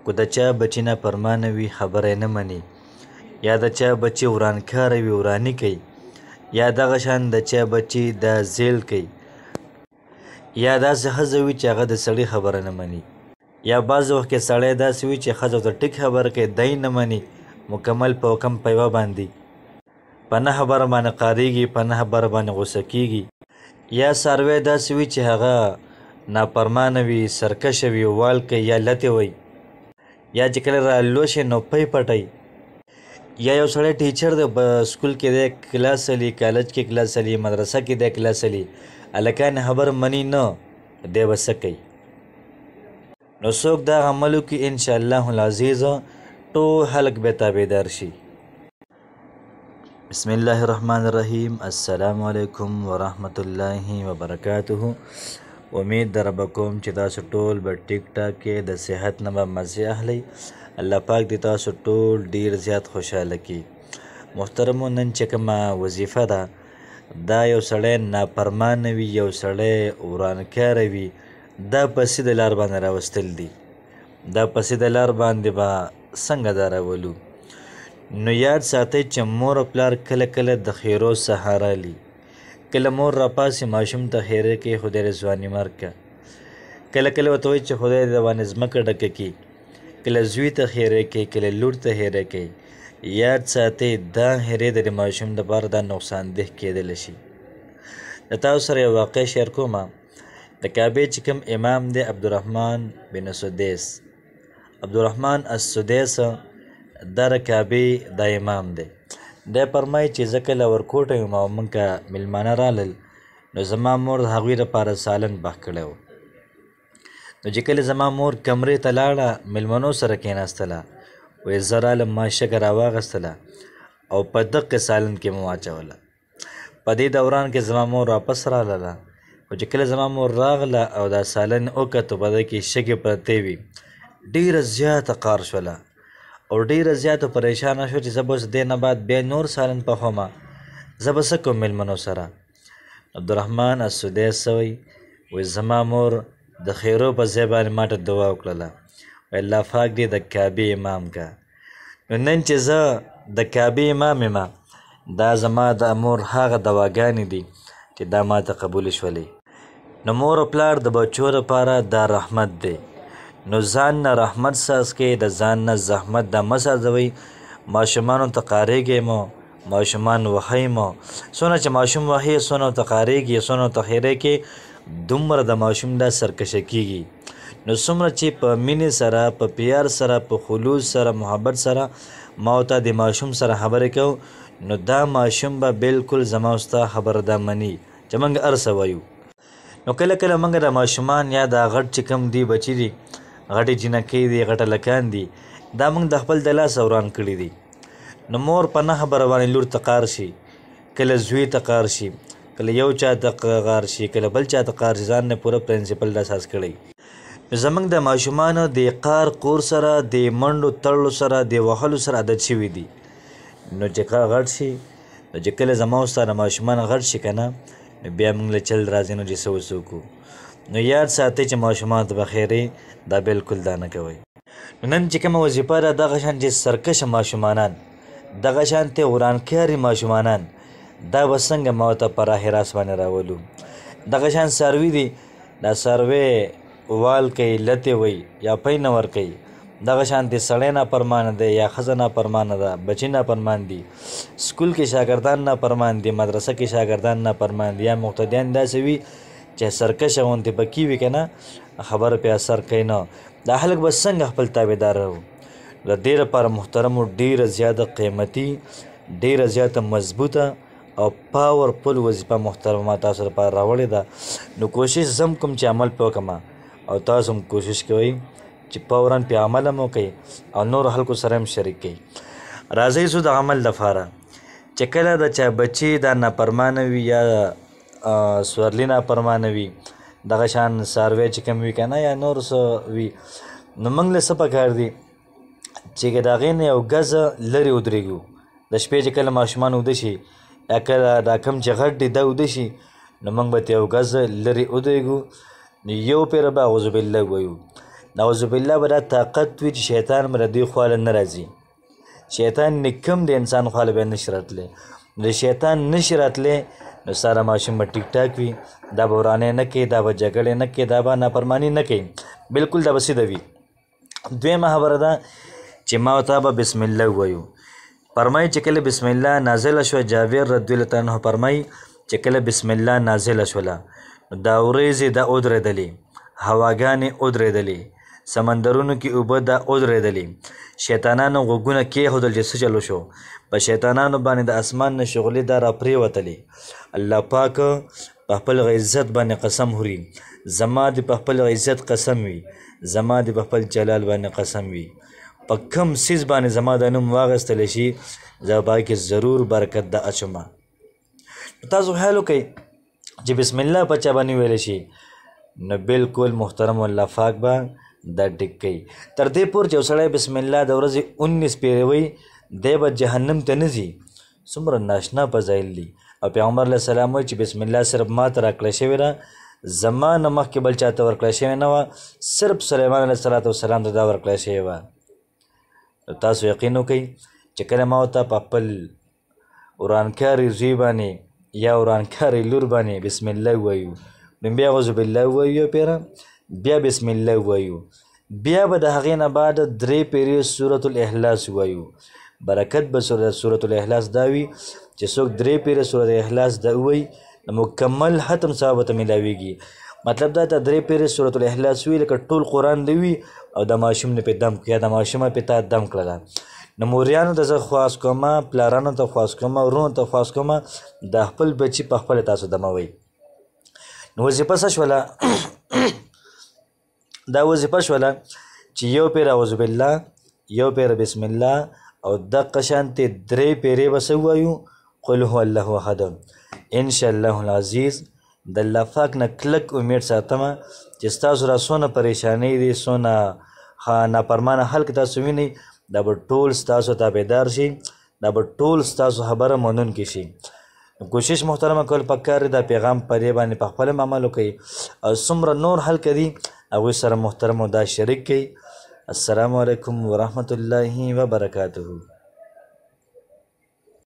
خو د چا بچي نافرمانه وي خبره یې نه مني، یا د چا بچي ورانکاره وي وراني کوي، یا دغه شان د چا بچي دا زیل کوي، یا داسې ښځه وي چې هغه د سړي خبره نه مني، یا بعض وخت کې سړی داسې وي چې ښځه ورته ټیک خبره کوي دی نه مني، مکمل په حکم په یوه باندې په نه خبره باندې قاریږي، په نه خبره باندې غوسه کیږي، یا څاروی داسې وي چې هغه نافرمانه وي، سرکشه وي، وال کوي یا لتې وي، یا چې کله رالوشي نو پی پټوي، یا یو سړی ټیچر دی په سکول کې دی کلاس چلي، کالج کې کلاس چلي، مدرسه کې دی کلاس چلي، هلکان خبر مني نه دی به څه کوي؟ نو څوک دا عمل وکړي انشاءالله العزیز ټول خلک به تابعدار شي. بسم الله الرحمن الرحیم. السلام علیکم ورحمت الله وبرکاته. امید در رب کوم چې تاسو ټول به ټیک ټاک کې د صحت نه به مزې اخلئ. الله پاک دې تاسو ټول ډیر زیات خوشحاله کړي. محترمو، نن چې کومه وظیفه ده دا یو سړی نافرمانه وي، یو سړی ورانکاره وي، دا په سیده لار باندې راوستل دي. دا په سیده لار باندې به څنګه دا راولو؟ نو یاد ساتئ چې مور او پلار کله کله د خیرو سهارا لي. کله مور راپاسي ماشوم ته خیره کوي خدای دې ځواني مرګ که، کله کله ورته وایي چې خدای دې باندې ځمکه ډکه کړي، کله زوی ته خیره کوي، کله لور ته خیره کوي. یاد ساتئ دا خیرې د ماشوم دپاره دا نقصان ده کېدلی شي. د تاسو سره یو واقع شیر کومه. د کعبې چې کوم امام دی عبدالرحمن بن سدیس، عبدالرحمن السدیس دا د کعبې دا امام دی. دی فرمایي چې زه کله ورکوټه یم او موږ که میلمانه رالل نو زما مور د هغوی دپاره سالن بخ کړی و. نو چې کله زما مور کمرې ته لاړه میلمنو سره کېناستله، وایي زه رالم ما شګه راواغېستله او په دقې سالن کې مو واچوله. په دې دوران کې زما مور واپس راغله، خو چې کله زما مور راغله او دا سالن وکتو په ده کې شګې پرتې وي، ډېره زیاته قار شوله او ډېره زیاته پریشانه شوه چې زه به اوس دې نه بعد بیا نور سالن پخومه، زه به څه کوم میلمنو سره؟ عبدالرحمن السدیس څه وایي؟ وایي زما مور د خیرو په ځای باندې ما ته دعا وکړله، وایي الله پاک دې د کعبې امام که. نو نن چې زه د کعبې امام یم، دا زما د مور هغه دواګانې دي چې دا ما ته قبول شولې. نو مور او پلار د بچو لپاره دا رحمت دی. نو ځان نه رحمت څاڅکئ، د ځان نه زحمت دا مه څاڅوئ. ماشومانو ته قاریږئ مو، ماشومان وهئ مو. څونه چې ماشوم وهئ، څونه ورته قاریږي، څونه ورته خیرې کوي، دومره د ماشوم دا سرکشه کیږي. نو څومره چې په مینې سره، په پیار سره، په خلوص سره، محبت سره ما ورته د ماشوم سره خبرې کوو، نو دا ماشوم به بالکل زما او ستا خبره دا مني چې موږ هر څه وایو. نو کله کله موږ د ماشومان یا دا غټ چې کوم دي بچي دي، غټې جینکۍ دي، غټه لکان دي، دا موږ د خپل د لاسه وران کړي دي. نو مور په نه خبره باندې لور ته قار شي، کله زوی ته قار شي، کله یو چا ته قار شي، کله بل چا ته قار شي، ځان نه پوره پرنسپل دا اساس کړی. نو زموږ د ماشومانو د قار قور سره، د منډو تړلو سره، د وهلو سره عادت شوي دي. نو چې غټ شي، نو چې کله زما او ستا د ماشومان غټ شي که نه، نو بیا موږ له چل راځي نو چې څه وڅه وکړو. نو یاد ساتئ چې ماشومانو ته به خیرې دا بالکل دا نه کوئ. نو نن چې کومه وظیفه ده، دغه شان چې سرکشه ماشومانان، دغه شانتې ورانکاري ماشومانان، دا به څنګه ما ورته په راه راست باندې راولو؟ دغه شان څاروي دي، دا څاروی وال کوي، لتې وایي یا پی نه ورکوي. دغه شانتې سړی نافرمانه دی یا ښځه نافرمانه ده، بچي نافرمان دي، سکول کې شاګردان نافرمان دي، مدرسه کې شاګردان نافرمان دي، یا مقتدیان داسې وي چې سرکشه غوندې پکې وي که نه، خبره پې اثر کوي نه. دا خلک به څنګه خپل تابعداره وو؟ د دې لپاره محترمو ډېره زیاته قیمتي، ډېره زیاته مضبوطه او پاورفل وظیفه محترمه تاسو لپاره راوړې ده. نو کوشش زم کوم چې عمل پې وکړم او تاسو هم کوشش کوئ چې فوراً پې عمل هم وکئ او نورو خلکو سره هم شریک کړئ. راځئ ځو د عمل لپاره. چې کله د چا بچي دا نافرمانه وي یا سورلي نافرمانه وي، دغه شان څاروی چې کوم وي که نه، یا نور څه وي، نو موږ له څه پکار دي چې د هغې نه یو ګزه لرې ودرېږو. د شپې چې کله ماشومان وده شي یا کله دا کوم چې غټ دي دا وده شي، نو موږ به یو ګزه لرې ودرېږو، نو یو پیره به اعوذ بالله ووایو. نعوذ بالله به دا طاقت وي چې شیطان به د دوی خواله نه راځي شیطان نکم د انسان خواله به نشي راتلی د شیطان نشي راتلی نو ساره ماشوم به ټیک ټاک وي دا به ورانۍ نه کوي دا به جګړې نه کوي دا به نافرماني نه کوي بلکل دا به سیده وي دویمه خبره ده چې ما او تا به بسم الله ووایو فرمایي چې کله بسم الله نازله شوه جابر رضی الله تعالی عنه فرمایي چې کله بسم الله نازله شوله دا ورېځې دا ودرېدلې هواګانې ودرېدلې سمندرونو کې اوبه دا ودرېدلې شیطانانو غوږونه کېښودل چې څه چلو شو په شیطانانو باندې د اسمان نه شغلې دا راپرېوتلې الله پاک په خپل عزت باندې قسم خوري زما دې په خپل عزت قسم وي زما دې په خپل جلال باندې قسم وي په کوم څیز باندې زما د نوم واخیستلی شي زه په هغې کې ضرور برکت د اچومه تاسو خیال وکئ چې بسم الله په چا باندې ویلی شي نو بلکل محترم الله پاک به دا ټیک کوي تر دې پورې چې یو سړی بسم الله د ورځې 19 پیرې وایي دی به جهنم ته نه ځي څومره ناشنا فضایل دي او پیغمبر علیه السلام وایي چې بسم الله صرف ما ته راکړی شوې ده زما نه مخکې بل چاته ورکړی شوې نه وه صرف سلیمان علیه الصلاة والسلام ته دا ورکړی شوې وه تاسو یقین وکئ چې کله ما ورته په خپل ورانکاري زوی باندې یا ورانکاري لور باندې بسم الله ووایو نو بیا اعوذ بالله ووایو پیره بیا بسم الله ووایو بیا به د هغې نه بعد 3 پیرې سورة الاخلاص ووایو برکت به سورة الاخلاص دا وي چې څوک 3 پیرې سورة الاخلاص دا ووایي نو مکمل ختم ثواب ورته میلاویږي مطلب دا ته 3 پیرې سورة الاخلاص وي لکه ټول قرآن دی وي او د ماشوم نه پې دم کړي یا د ماشومه پې تا دم کړله نو موریانو ته زه خواست کومه پلارانو ته خواست کومه ورونو ته خواست کومه د خپل بچي په خپله تاسو دموئ نو وظیفه څه شوله دا وظیفه شوله چې یو پیر اعوذ بالله یو پیر بسم الله او دقه شانتې 3 پیرې به څه ووایو قل هو الله احد انشاء الله العزیز د الله پاک نه کلک امید ساتمه چې ستاسو را څونه پریشانۍ دي څونه نافرمانه خلک تاسو وینئ دا به ټول ستاسو تابعدار شي دا به ټول ستاسو خبره منونکي شي کوشش محترمه کول پکار دا پیغام په دې باندې په خپل عمل وکړئ او څومره نور خلک دي هغوی سره محترمو دا شریک کړئ السلام علیکم ورحمة الله وبرکاته